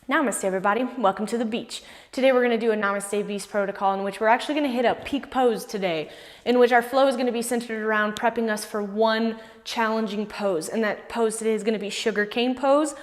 Namaste everybody, welcome to the beach. Today we're going to do a Namaste Beast protocol in which we're actually going to hit a peak pose today, in which our flow is going to be centered around prepping us for one challenging pose. And that pose today is going to be sugar cane pose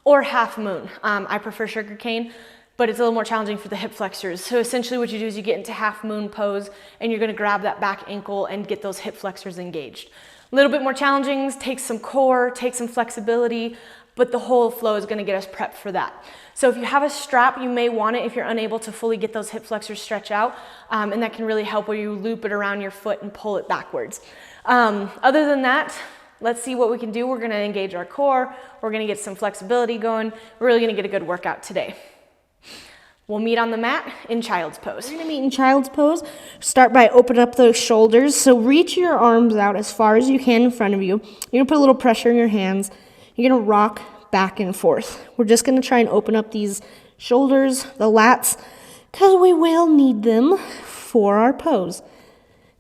or half moon. I prefer sugar cane, but it's a little more challenging for the hip flexors. So essentially what you do is you get into half moon pose and you're going to grab that back ankle and get those hip flexors engaged. A little bit more challenging, takes some core, takes some flexibility, but the whole flow is going to get us prepped for that. So if you have a strap, you may want it if you're unable to fully get those hip flexors stretch out, and that can really help where you loop it around your foot and pull it backwards. Other than that, let's see what we can do. We're going to engage our core. We're going to get some flexibility going. We're really going to get a good workout today. We'll meet on the mat in child's pose. We're going to meet in child's pose. Start by opening up those shoulders. So reach your arms out as far as you can in front of you. You're going to put a little pressure in your hands. You're going to rock back and forth. We're just going to try and open up these shoulders, the lats, because we will need them for our pose.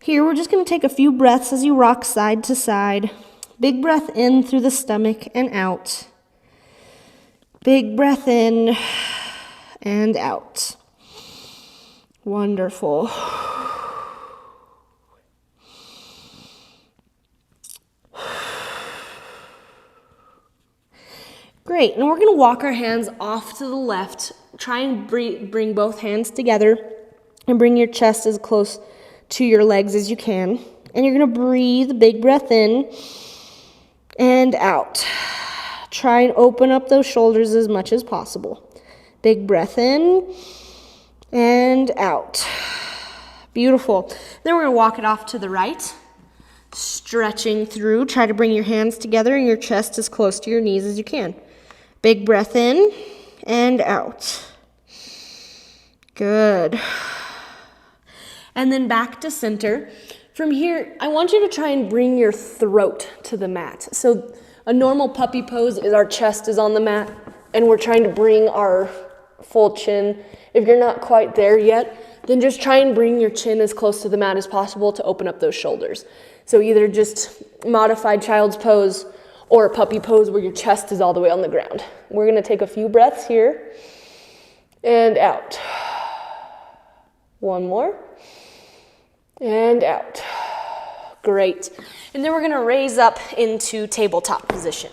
Here, we're just going to take a few breaths as you rock side to side. Big breath in through the stomach and out. Big breath in and out. Wonderful. Great, and we're going to walk our hands off to the left. Try and bring both hands together and bring your chest as close to your legs as you can. And you're going to breathe, big breath in and out. Try and open up those shoulders as much as possible. Big breath in and out. Beautiful. Then we're going to walk it off to the right. Stretching through. Try to bring your hands together and your chest as close to your knees as you can. Big breath in and out. Good. And then back to center. From here, I want you to try and bring your throat to the mat. So a normal puppy pose is our chest is on the mat and we're trying to bring our full chin. If you're not quite there yet, then just try and bring your chin as close to the mat as possible to open up those shoulders. So either just modified child's pose or a puppy pose where your chest is all the way on the ground. We're going to take a few breaths here and out. One more and out. Great. And then we're going to raise up into tabletop position.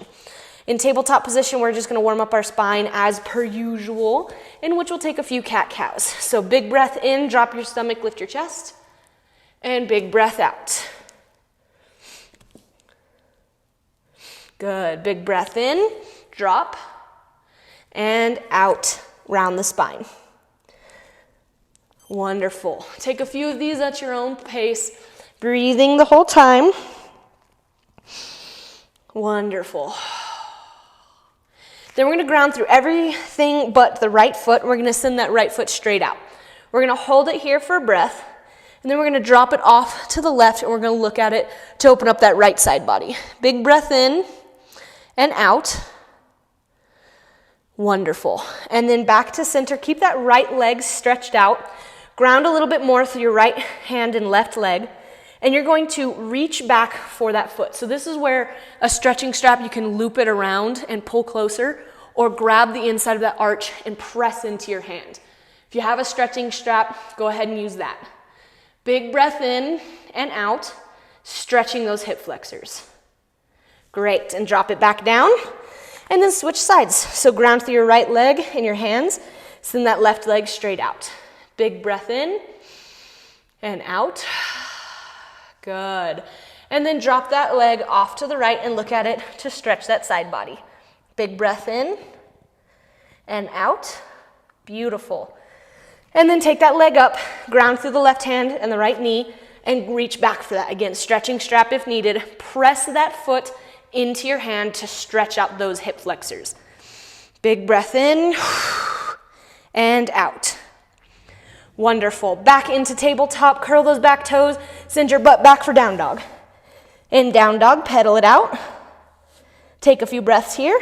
In tabletop position, we're just going to warm up our spine as per usual, in which we'll take a few cat-cows. So big breath in, drop your stomach, lift your chest, and big breath out. Good. Big breath in, drop, and out, round the spine. Wonderful. Take a few of these at your own pace, breathing the whole time. Wonderful. Then we're going to ground through everything but the right foot. We're going to send that right foot straight out. We're going to hold it here for a breath, and then we're going to drop it off to the left, and we're going to look at it to open up that right side body. Big breath in and out. Wonderful. And then back to center. Keep that right leg stretched out. Ground a little bit more through your right hand and left leg. And you're going to reach back for that foot. So this is where a stretching strap, you can loop it around and pull closer, or grab the inside of that arch and press into your hand. If you have a stretching strap, go ahead and use that. Big breath in and out, stretching those hip flexors. Great, and drop it back down, and then switch sides. So ground through your right leg and your hands, send that left leg straight out. Big breath in and out. Good. And then drop that leg off to the right and look at it to stretch that side body. Big breath in and out. Beautiful. And then take that leg up, ground through the left hand and the right knee, and reach back for that. Again, stretching strap if needed. Press that foot into your hand to stretch out those hip flexors. Big breath in and out. Wonderful. Back into tabletop, curl those back toes, send your butt back for down dog. In down dog, pedal it out. Take a few breaths here.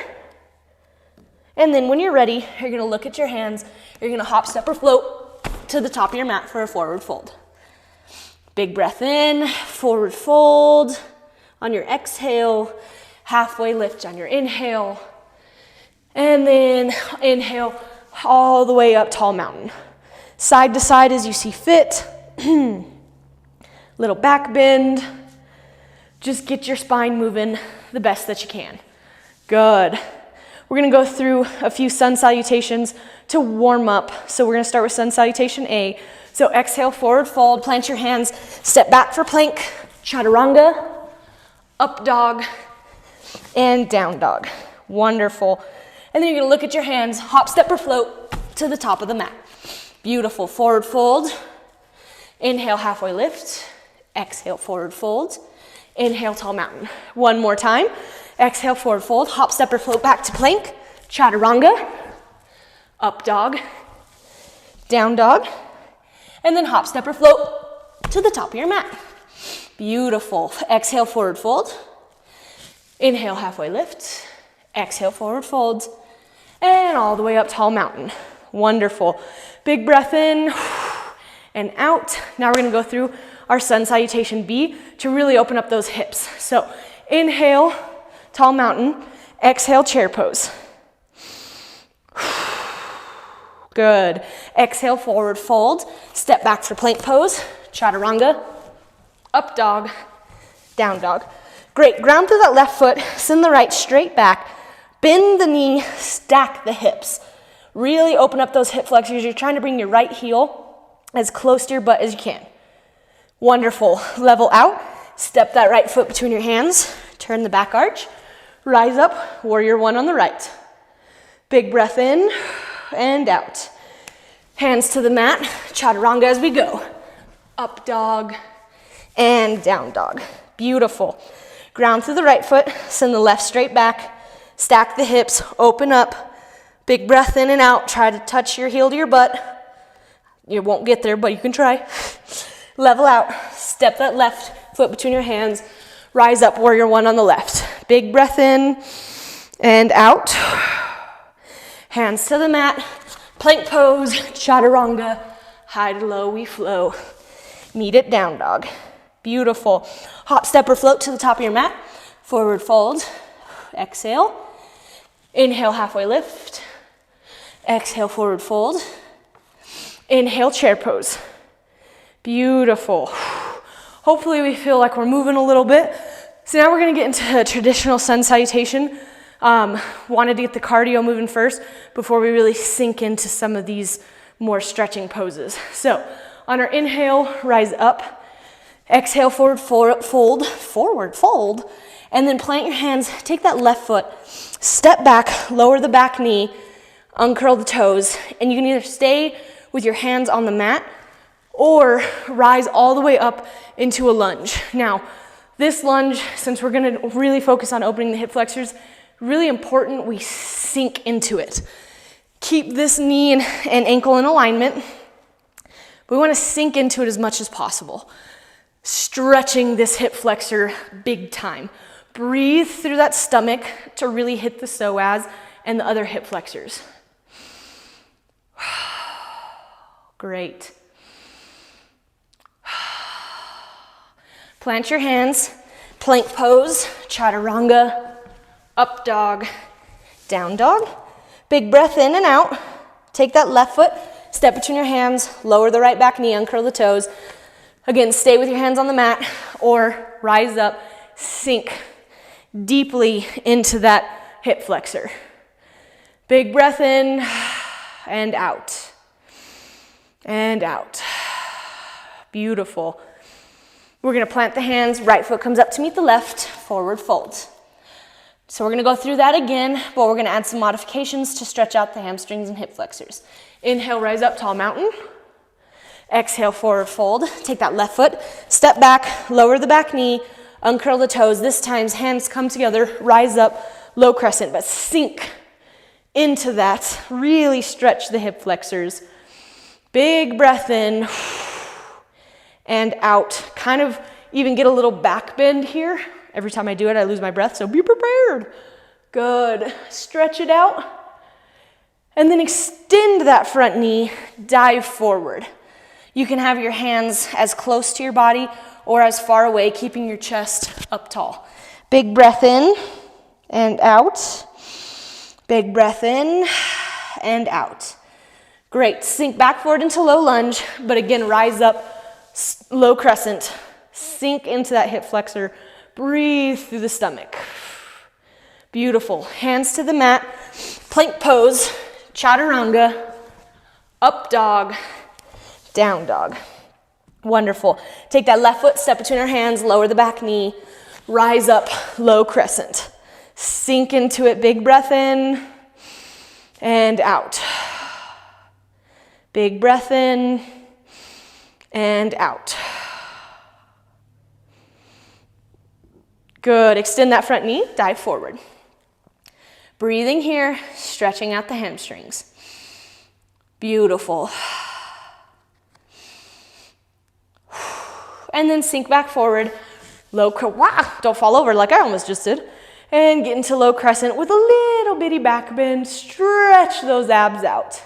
And then when you're ready, you're going to look at your hands. You're going to hop, step, or float to the top of your mat for a forward fold. Big breath in, forward fold. On your exhale, halfway lift on your inhale. And then inhale, all the way up tall mountain. Side to side as you see fit. Little back bend. Just get your spine moving the best that you can. Good. We're gonna go through a few sun salutations to warm up. So we're gonna start with sun salutation A. So exhale, forward fold, plant your hands, step back for plank, chaturanga, up dog, and down dog. Wonderful. And then you're gonna look at your hands, hop, step, or float to the top of the mat. Beautiful, forward fold. Inhale, halfway lift. Exhale, forward fold. Inhale, tall mountain. One more time. Exhale, forward fold. Hop, step, or float back to plank. Chaturanga. Up dog. Down dog. And then hop, step, or float to the top of your mat. Beautiful. Exhale, forward fold. Inhale, halfway lift. Exhale, forward fold. And all the way up, tall mountain. Wonderful. Big breath in and out. Now we're gonna go through our sun salutation B to really open up those hips. So inhale, tall mountain. Exhale, chair pose. Good. Exhale, forward fold. Step back for plank pose. Chaturanga. Up dog. Down dog. Great. Ground through that left foot. Send the right straight back. Bend the knee. Stack the hips. Really open up those hip flexors. You're trying to bring your right heel as close to your butt as you can. Wonderful. Level out. Step that right foot between your hands. Turn the back arch. Rise up. Warrior one on the right. Big breath in and out. Hands to the mat. Chaturanga as we go. Up dog and down dog. Beautiful. Ground through the right foot. Send the left straight back. Stack the hips. Open up. Big breath in and out. Try to touch your heel to your butt. You won't get there, but you can try. Level out. Step that left foot between your hands. Rise up, warrior one on the left. Big breath in and out. Hands to the mat. Plank pose, chaturanga. High to low, we flow. Meet it, down dog. Beautiful. Hop, step, or float to the top of your mat. Forward fold. Exhale. Inhale, halfway lift. Exhale, forward fold. Inhale, chair pose. Beautiful. Hopefully we feel like we're moving a little bit. So now we're gonna get into a traditional sun salutation. Wanted to get the cardio moving first before we really sink into some of these more stretching poses. So on our inhale, rise up. Exhale, forward fold. And then plant your hands, take that left foot, step back, lower the back knee, uncurl the toes, and you can either stay with your hands on the mat or rise all the way up into a lunge. Now, this lunge, since we're gonna really focus on opening the hip flexors, really important we sink into it. Keep this knee and ankle in alignment. We wanna sink into it as much as possible. Stretching this hip flexor big time. Breathe through that stomach to really hit the psoas and the other hip flexors. Great. Plant your hands, plank pose, chaturanga, up dog, down dog. Big breath in and out. Take that left foot, step between your hands, lower the right back knee, uncurl the toes. Again, stay with your hands on the mat or rise up, sink deeply into that hip flexor. Big breath in and out. And out. Beautiful. We're gonna plant the hands, right foot comes up to meet the left, forward fold. So we're gonna go through that again, but we're gonna add some modifications to stretch out the hamstrings and hip flexors. Inhale, rise up, tall mountain. Exhale, forward fold. Take that left foot, step back, lower the back knee, uncurl the toes. This time, hands come together, rise up, low crescent, but sink into that. Really stretch the hip flexors. Big breath in and out. Kind of even get a little back bend here. Every time I do it, I lose my breath, so be prepared. Good. Stretch it out. And then extend that front knee, dive forward. You can have your hands as close to your body or as far away, keeping your chest up tall. Big breath in and out. Big breath in and out. Great, sink back forward into low lunge, but again, rise up, low crescent, sink into that hip flexor, breathe through the stomach. Beautiful, hands to the mat, plank pose, chaturanga, up dog, down dog. Wonderful, take that left foot, step between our hands, lower the back knee, rise up, low crescent. Sink into it, big breath in and out. Big breath in and out. Good, extend that front knee, dive forward. Breathing here, stretching out the hamstrings. Beautiful. And then sink back forward, don't fall over like I almost just did. And get into low crescent with a little bitty back bend, stretch those abs out.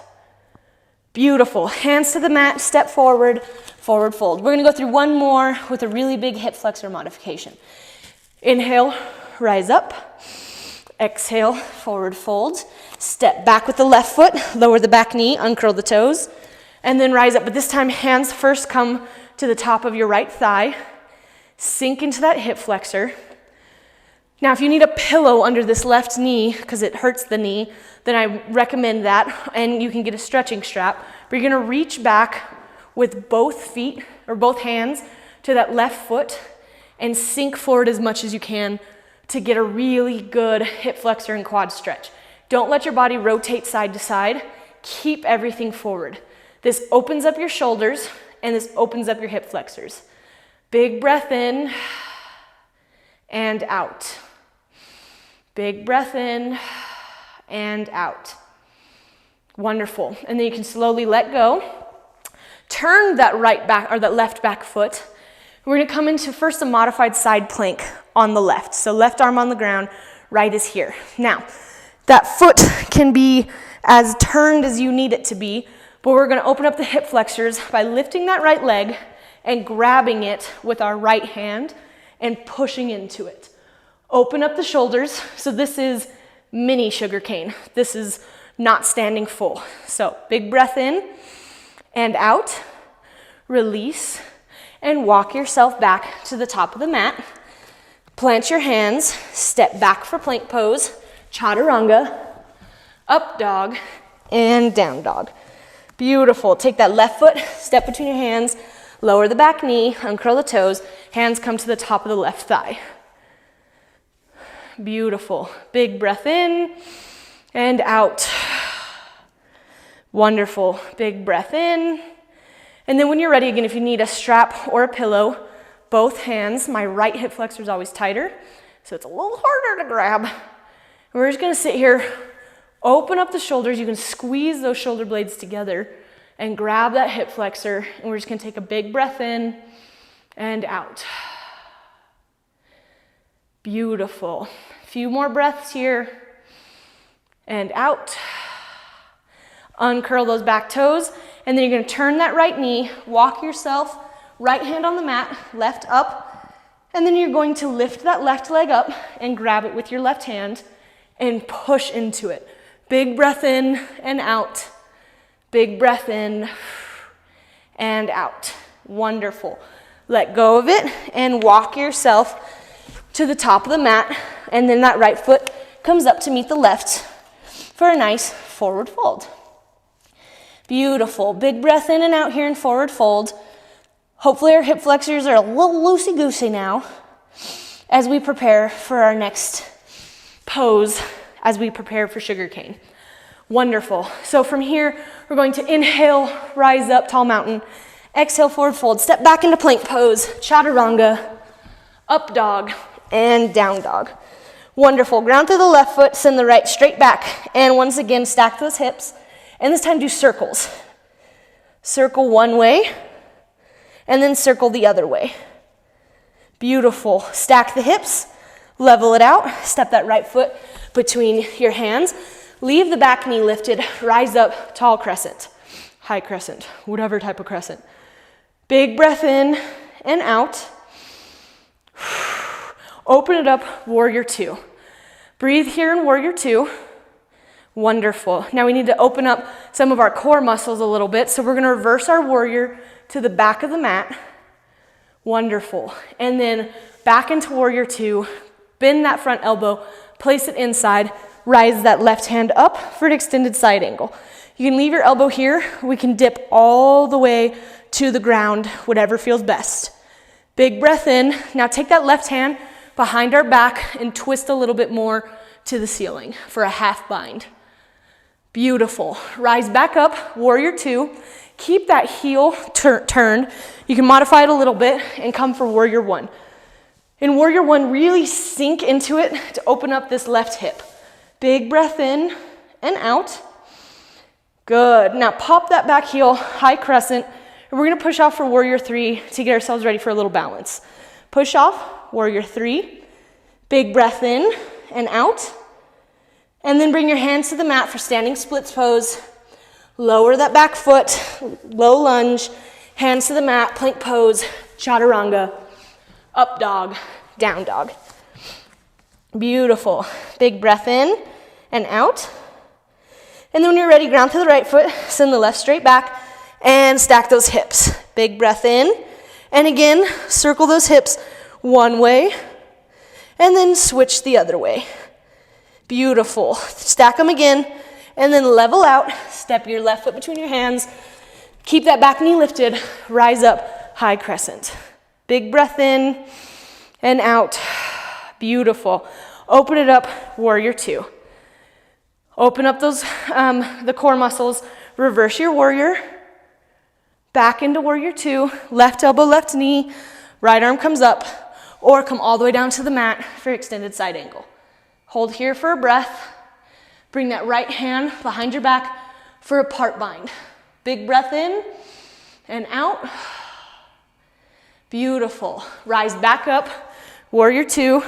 Beautiful, hands to the mat, step forward, forward fold. We're gonna go through one more with a really big hip flexor modification. Inhale, rise up. Exhale, forward fold. Step back with the left foot, lower the back knee, uncurl the toes, and then rise up. But this time, hands first come to the top of your right thigh. Sink into that hip flexor. Now, if you need a pillow under this left knee because it hurts the knee, then I recommend that, and you can get a stretching strap. But you're gonna reach back with both feet or both hands to that left foot and sink forward as much as you can to get a really good hip flexor and quad stretch. Don't let your body rotate side to side. Keep everything forward. This opens up your shoulders and this opens up your hip flexors. Big breath in and out. Big breath in and out. Wonderful. And then you can slowly let go. Turn that right back or that left back foot. We're gonna come into first a modified side plank on the left. So left arm on the ground, right is here. Now, that foot can be as turned as you need it to be, but we're gonna open up the hip flexors by lifting that right leg and grabbing it with our right hand and pushing into it. Open up the shoulders. So this is mini sugar cane. This is not standing full. So big breath in and out, release, and walk yourself back to the top of the mat. Plant your hands, step back for plank pose, chaturanga, up dog, and down dog. Beautiful. Take that left foot, step between your hands, lower the back knee, uncurl the toes, hands come to the top of the left thigh. Beautiful. Big breath in and out. Wonderful. Big breath in. And then when you're ready, again, if you need a strap or a pillow, both hands, my right hip flexor is always tighter, so it's a little harder to grab. We're just gonna sit here, open up the shoulders. You can squeeze those shoulder blades together and grab that hip flexor. And we're just gonna take a big breath in and out. Beautiful. A few more breaths here and out. Uncurl those back toes, and then you're gonna turn that right knee, walk yourself, right hand on the mat, left up, and then you're going to lift that left leg up and grab it with your left hand and push into it. Big breath in and out. Big breath in and out. Wonderful. Let go of it and walk yourself to the top of the mat, and then that right foot comes up to meet the left for a nice forward fold. Beautiful. Big breath in and out here in forward fold. Hopefully our hip flexors are a little loosey-goosey now as we prepare for our next pose, as we prepare for sugar cane. Wonderful. So from here, we're going to inhale, rise up, tall mountain. Exhale, forward fold. Step back into plank pose, chaturanga, up dog, and down dog. Wonderful. Ground through the left foot, send the right straight back. And once again, stack those hips. And this time do circles. Circle one way, and then circle the other way. Beautiful. Stack the hips, level it out. Step that right foot between your hands. Leave the back knee lifted. Rise up, tall crescent, high crescent, whatever type of crescent. Big breath in and out. Open it up, warrior two. Breathe here in warrior two. Wonderful. Now we need to open up some of our core muscles a little bit. So we're gonna reverse our warrior to the back of the mat. Wonderful. And then back into warrior two, bend that front elbow, place it inside, rise that left hand up for an extended side angle. You can leave your elbow here. We can dip all the way to the ground, whatever feels best. Big breath in. Now take that left hand behind our back and twist a little bit more to the ceiling for a half bind. Beautiful. Rise back up, warrior two. Keep that heel turned. You can modify it a little bit and come for warrior one. In warrior one, really sink into it to open up this left hip. Big breath in and out. Good. Now pop that back heel, high crescent, and we're gonna push off for warrior three to get ourselves ready for a little balance. Push off, warrior three. Big breath in and out. And then bring your hands to the mat for standing splits pose. Lower that back foot, low lunge, hands to the mat, plank pose, chaturanga, up dog, down dog. Beautiful. Big breath in and out. And then when you're ready, ground through the right foot, send the left straight back, and stack those hips. Big breath in, and again, circle those hips one way, and then switch the other way. Beautiful. Stack them again, and then level out. Step your left foot between your hands. Keep that back knee lifted. Rise up, high crescent. Big breath in and out. Beautiful. Open it up, warrior two. Open up those, the core muscles. Reverse your warrior. Back into warrior two. Left elbow, left knee. Right arm comes up. Or come all the way down to the mat for extended side angle. Hold here for a breath. Bring that right hand behind your back for a part bind. Big breath in and out. Beautiful. Rise back up, warrior two.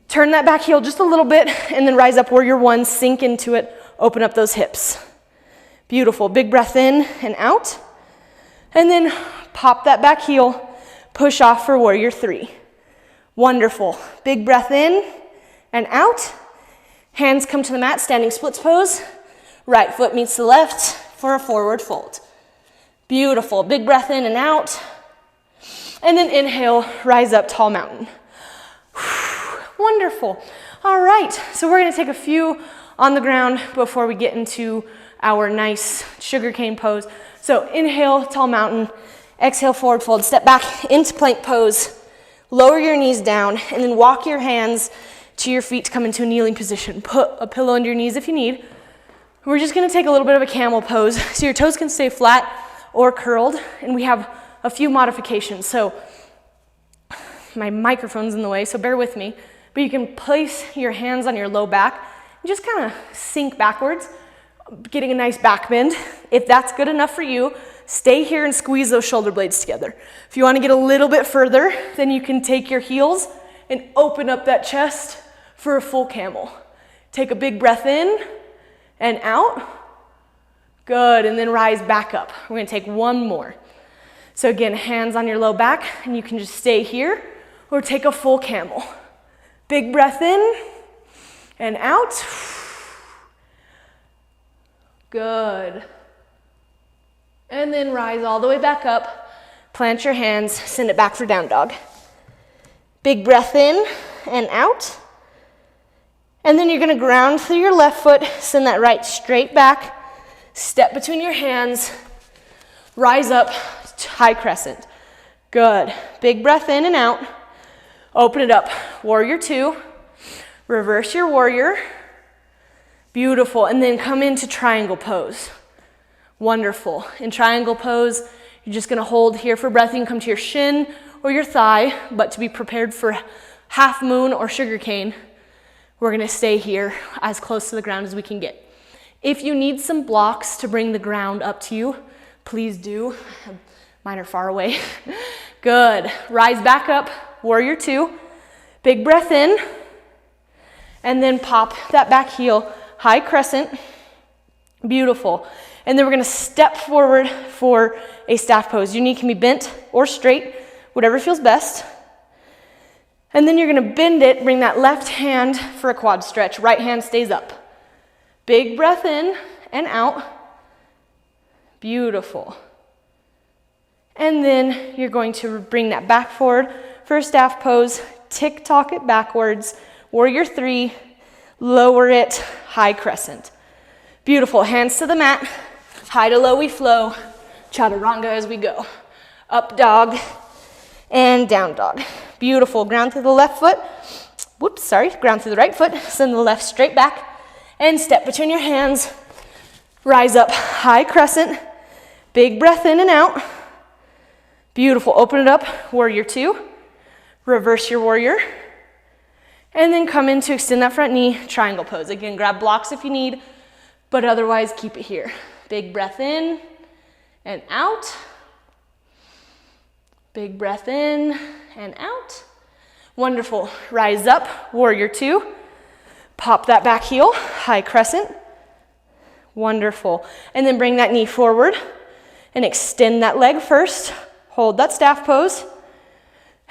Turn that back heel just a little bit and then rise up warrior one, sink into it, open up those hips. Beautiful. Big breath in and out. And then pop that back heel, push off for warrior three. Wonderful. Big breath in and out. Hands come to the mat, standing splits pose. Right foot meets the left for a forward fold. Beautiful. Big breath in and out. And then inhale, rise up, tall mountain. Wonderful. All right, so we're gonna take a few on the ground before we get into our nice sugarcane pose. So inhale, tall mountain. Exhale, forward fold. Step back into plank pose. Lower your knees down and then walk your hands to your feet to come into a kneeling position. Put a pillow under your knees if you need. We're just gonna take a little bit of a camel pose so your toes can stay flat or curled, and we have a few modifications. So my microphone's in the way, so bear with me, but you can place your hands on your low back and just kind of sink backwards, getting a nice back bend. If that's good enough for you, stay here and squeeze those shoulder blades together. If you wanna get a little bit further, then you can take your heels and open up that chest for a full camel. Take a big breath in and out. Good, and then rise back up. We're gonna take one more. So again, hands on your low back, and you can just stay here or take a full camel. Big breath in and out. Good. And then rise all the way back up. Plant your hands, send it back for down dog. Big breath in and out. And then you're gonna ground through your left foot, send that right straight back, step between your hands, rise up, high crescent. Good. Big breath in and out. Open it up. Warrior two. Reverse your warrior. Beautiful. And then come into triangle pose. Wonderful. In triangle pose, you're just gonna hold here for breath. You can come to your shin or your thigh, but to be prepared for half moon or sugarcane, we're gonna stay here as close to the ground as we can get. If you need some blocks to bring the ground up to you, please do. Mine are far away. Good. Rise back up, warrior two. Big breath in, and then pop that back heel, high crescent. Beautiful. And then we're gonna step forward for a staff pose. Your knee can be bent or straight, whatever feels best. And then you're gonna bend it, bring that left hand for a quad stretch. Right hand stays up. Big breath in and out. Beautiful. And then you're going to bring that back forward for a staff pose. Tick-tock it backwards. Warrior three. Lower it. High crescent. Beautiful. Hands to the mat. High to low we flow. Chaturanga as we go. Up dog and down dog. Beautiful. Ground through the left foot. Whoops, sorry. Ground through the right foot. Send the left straight back. And step between your hands. Rise up. High crescent. Big breath in and out. Beautiful. Open it up. Warrior two. Reverse your warrior. And then come in to extend that front knee. Triangle pose. Again, grab blocks if you need, but otherwise keep it here. Big breath in and out. Big breath in and out. Wonderful. Rise up. Warrior two. Pop that back heel. High crescent. Wonderful. And then bring that knee forward and extend that leg first. Hold that staff pose.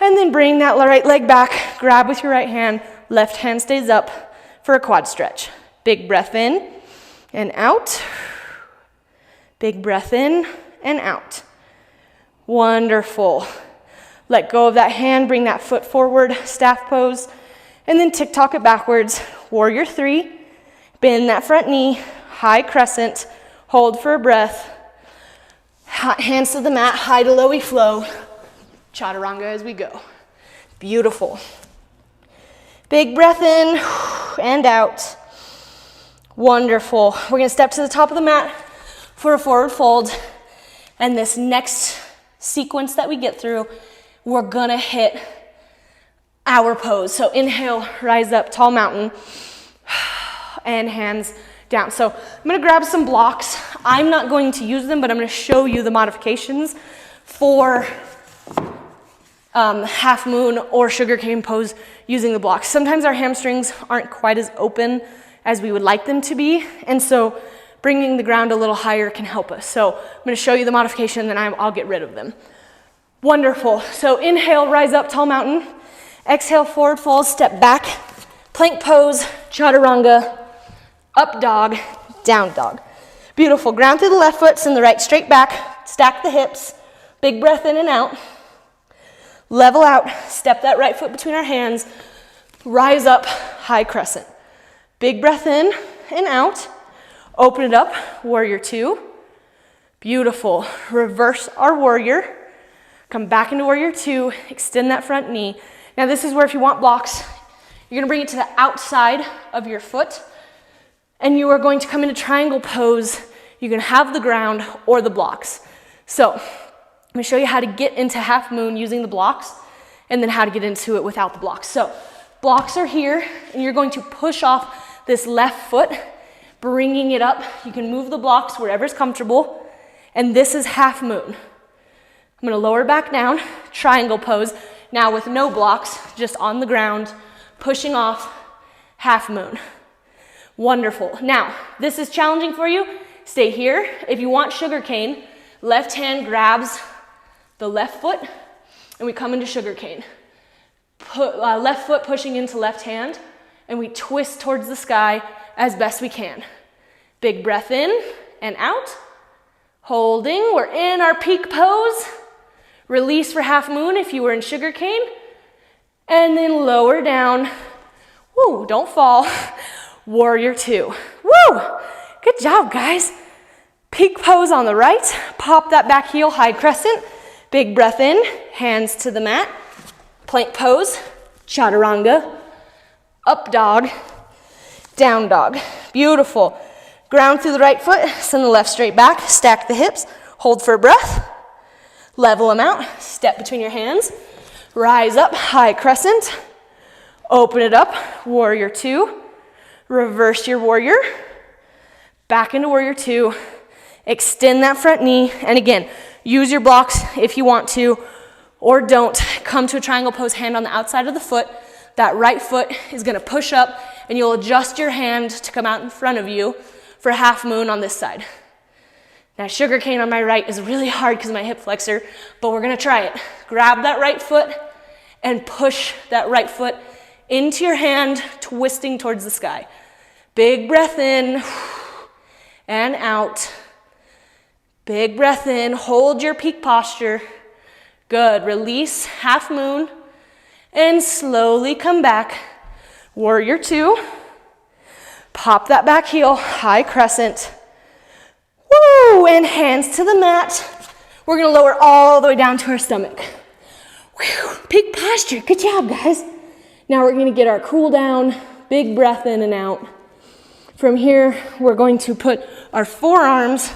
And then bring that right leg back. Grab with your right hand. Left hand stays up for a quad stretch. Big breath in and out. Big breath in and out. Wonderful. Let go of that hand. Bring that foot forward. Staff pose. And then tick-tock it backwards. Warrior three. Bend that front knee. High crescent. Hold for a breath. Hands to the mat, high to low we flow. Chaturanga as we go. Beautiful. Big breath in and out. Wonderful. We're gonna step to the top of the mat for a forward fold. And this next sequence that we get through, we're gonna hit our pose. So inhale, rise up, tall mountain, and hands down. So I'm gonna grab some blocks. I'm not going to use them, but I'm gonna show you the modifications for half moon or sugarcane pose using the blocks. Sometimes our hamstrings aren't quite as open as we would like them to be, and so bringing the ground a little higher can help us. So I'm gonna show you the modification, and then I'll get rid of them. Wonderful. So inhale, rise up, tall mountain. Exhale, forward fold, step back, plank pose, chaturanga, up dog, down dog. Beautiful. Ground through the left foot, send the right straight back, stack the hips, big breath in and out. Level out, step that right foot between our hands, rise up, high crescent. Big breath in and out. Open it up, warrior two. Beautiful. Reverse our warrior. Come back into warrior two, extend that front knee. Now this is where if you want blocks, you're gonna bring it to the outside of your foot, and you are going to come into triangle pose. You can have the ground or the blocks. So I'm gonna show you how to get into half moon using the blocks, and then how to get into it without the blocks. So blocks are here, and you're going to push off this left foot, bringing it up. You can move the blocks wherever's comfortable, and this is half moon. I'm gonna lower back down, triangle pose, now with no blocks, just on the ground, pushing off, half moon. Wonderful. Now, this is challenging for you. Stay here. If you want sugar cane, left hand grabs the left foot, and we come into sugar cane. Left foot pushing into left hand, and we twist towards the sky as best we can. Big breath in and out. Holding. We're in our peak pose. Release for half moon if you were in sugar cane. And then lower down. Woo, don't fall. Warrior two. Woo! Good job, guys. Peak pose on the right. Pop that back heel, high crescent. Big breath in, hands to the mat. Plank pose, chaturanga. Up dog, down dog. Beautiful. Ground through the right foot, send the left straight back. Stack the hips, hold for a breath. Level them out, step between your hands. Rise up, high crescent. Open it up, warrior two. Reverse your warrior, back into warrior two, extend that front knee, and again, use your blocks if you want to, or don't. Come to a triangle pose, hand on the outside of the foot. That right foot is gonna push up, and you'll adjust your hand to come out in front of you for half moon on this side. Now, sugar cane on my right is really hard because of my hip flexor, but we're gonna try it. Grab that right foot and push that right foot into your hand, twisting towards the sky. Big breath in and out. Big breath in, hold your peak posture. Good, release, half moon, and slowly come back. Warrior two. Pop that back heel, high crescent. Woo, and hands to the mat. We're gonna lower all the way down to our stomach. Whew, peak posture, good job, guys. Now we're gonna get our cool down, big breath in and out. From here, we're going to put our forearms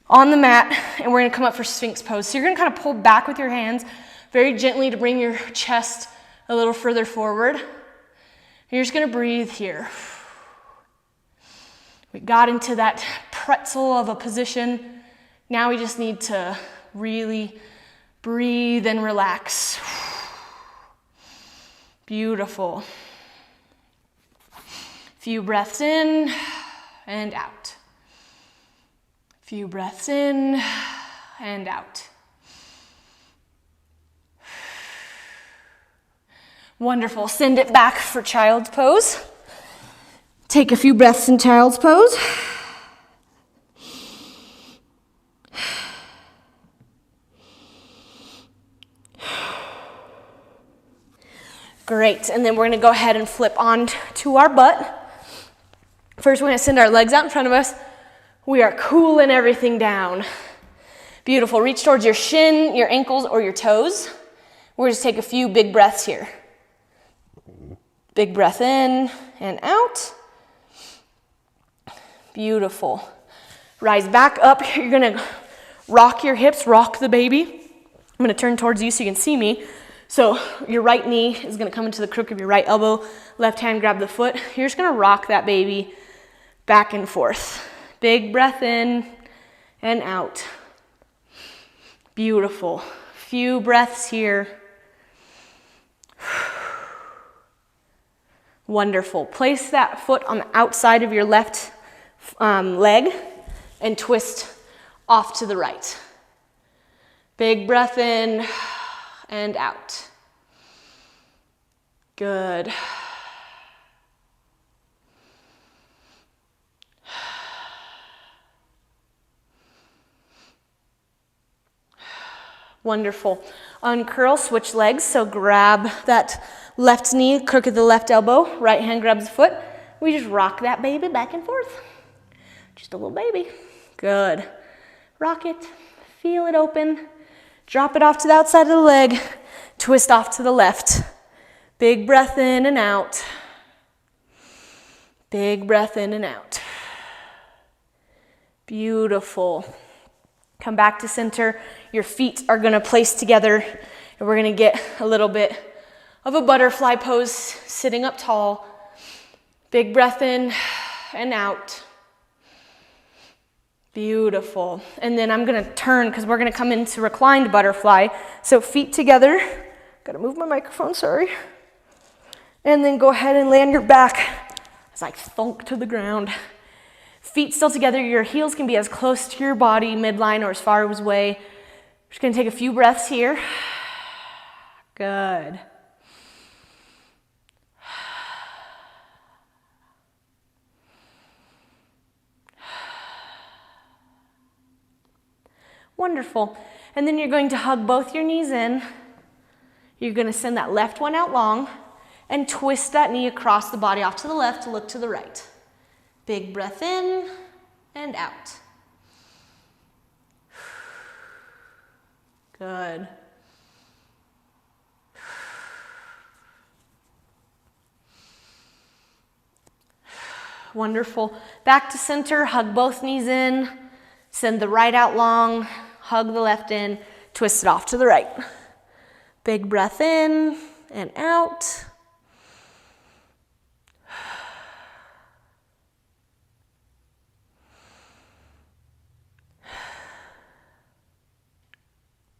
on the mat, and we're gonna come up for Sphinx pose. So you're gonna kind of pull back with your hands very gently to bring your chest a little further forward. And you're just gonna breathe here. We got into that pretzel of a position. Now we just need to really breathe and relax. Beautiful. Few breaths in and out. Few breaths in and out. Wonderful. Send it back for child's pose. Take a few breaths in child's pose. Great, and then we're gonna go ahead and flip on to our butt. First, we're gonna send our legs out in front of us. We are cooling everything down. Beautiful, reach towards your shin, your ankles, or your toes. We're just take a few big breaths here. Big breath in and out. Beautiful. Rise back up. You're gonna rock your hips, rock the baby. I'm gonna turn towards you so you can see me. So your right knee is gonna come into the crook of your right elbow. Left hand grab the foot. You're just gonna rock that baby back and forth. Big breath in and out. Beautiful. Few breaths here. Wonderful. Place that foot on the outside of your left leg and twist off to the right. Big breath in and out. Good. Wonderful. Uncurl, switch legs. So grab that left knee, crook of the left elbow, right hand grabs the foot. We just rock that baby back and forth. Just a little baby. Good. Rock it, feel it open. Drop it off to the outside of the leg. Twist off to the left. Big breath in and out. Big breath in and out. Beautiful. Come back to center. Your feet are gonna place together and we're gonna get a little bit of a butterfly pose, sitting up tall. Big breath in and out. Beautiful. And then I'm gonna turn because we're gonna come into reclined butterfly. So feet together. Gotta move my microphone, sorry. And then go ahead and land your back as I thunk to the ground. Feet still together. Your heels can be as close to your body, midline, or as far away. Just gonna take a few breaths here. Good. Wonderful. And then you're going to hug both your knees in. You're going to send that left one out long and twist that knee across the body off to the left to look to the right. Big breath in and out. Good. Wonderful. Back to center, hug both knees in, send the right out long, hug the left in, twist it off to the right. Big breath in and out.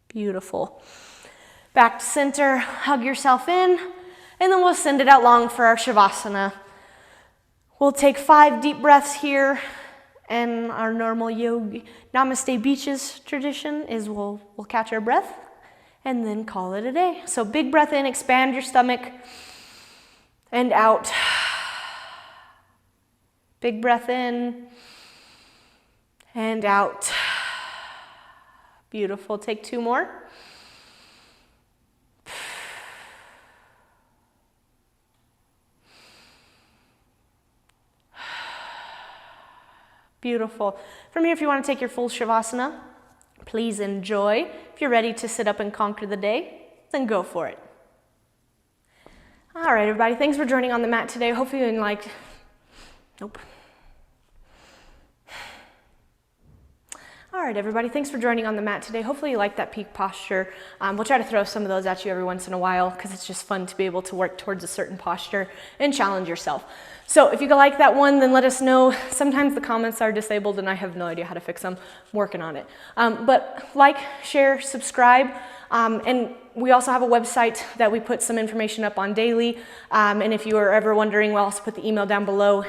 Beautiful. Back to center, hug yourself in, and then we'll send it out long for our Shavasana. We'll take 5 deep breaths here, and our normal yogi Namaste Beaches tradition is we'll catch our breath and then call it a day. So big breath in, expand your stomach, and out. Big breath in and out. Beautiful. Take 2 more. Beautiful. From here, if you want to take your full Shavasana, please enjoy. If you're ready to sit up and conquer the day, then go for it. All right, everybody, thanks for joining on the mat today. Hopefully you liked, nope. All right, everybody, thanks for joining on the mat today. Hopefully you like that peak posture. We'll try to throw some of those at you every once in a while because it's just fun to be able to work towards a certain posture and challenge yourself. So if you like that one, then let us know. Sometimes the comments are disabled and I have no idea how to fix them. I'm working on it. But like, share, subscribe. And we also have a website that we put some information up on daily. And if you are ever wondering, we'll also put the email down below.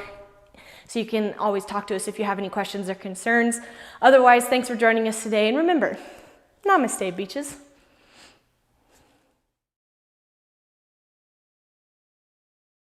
So you can always talk to us if you have any questions or concerns. Otherwise, thanks for joining us today. And remember, namaste, beaches.